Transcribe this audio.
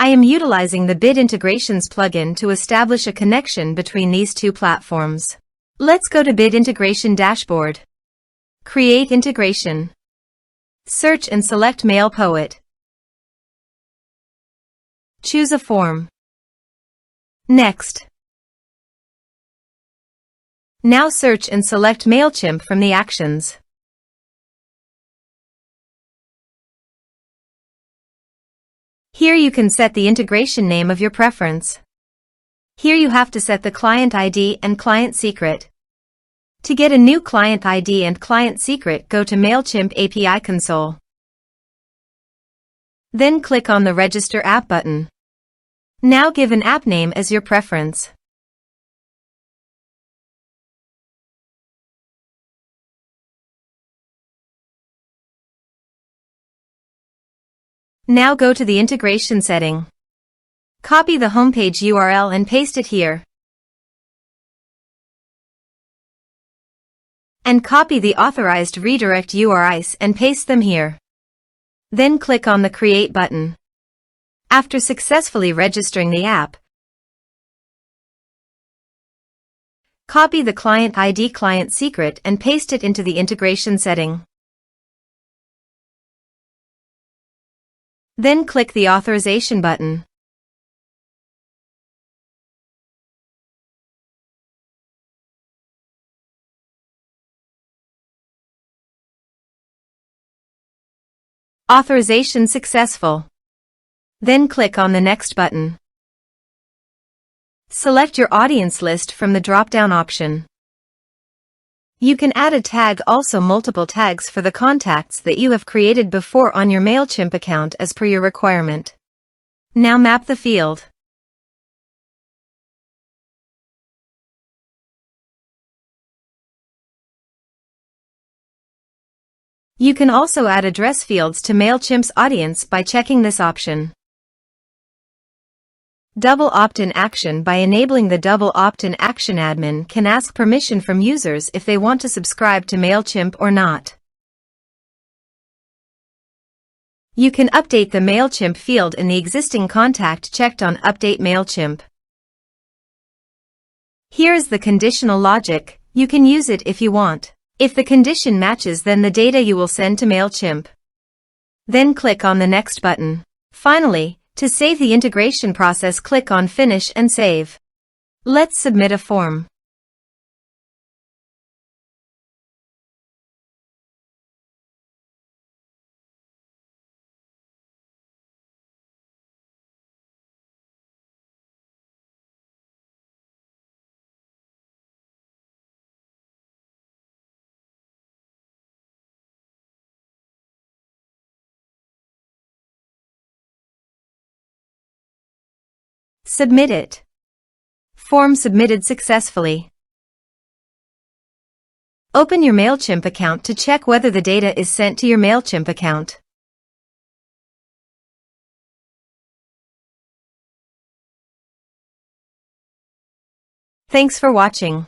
I am utilizing the Bid Integrations plugin to establish a connection between these two platforms. Let's go to Bid Integration Dashboard. Create Integration. Search and select MailPoet. Choose a form. Next. Now search and select Mailchimp from the actions. Here you can set the integration name of your preference. Here you have to set the client ID and client secret. To get a new client ID and client secret, go to Mailchimp API Console. Then click on the Register App button. Now give an app name as your preference. Now go to the integration setting. Copy the homepage URL and paste it here. And copy the authorized redirect URIs and paste them here. Then click on the Create button. After successfully registering the app, copy the client ID client secret and paste it into the integration setting. Then click the Authorization button. Authorization successful. Then click on the Next button. Select your audience list from the drop-down option. You can add a tag, also multiple tags for the contacts that you have created before on your Mailchimp account as per your requirement. Now map the field. You can also add address fields to Mailchimp's audience by checking this option. Double opt-in action. By enabling the double opt-in action, admin can ask permission from users if they want to subscribe to Mailchimp or not. You can update the Mailchimp field in the existing contact checked on Update Mailchimp. Here is the conditional logic. You can use it if you want. If the condition matches, then the data you will send to Mailchimp. Then click on the Next button. Finally, to save the integration process, click on Finish and Save. Let's submit a form. Submit it. Form submitted successfully. Open your Mailchimp account to check whether the data is sent to your Mailchimp account. Thanks for watching.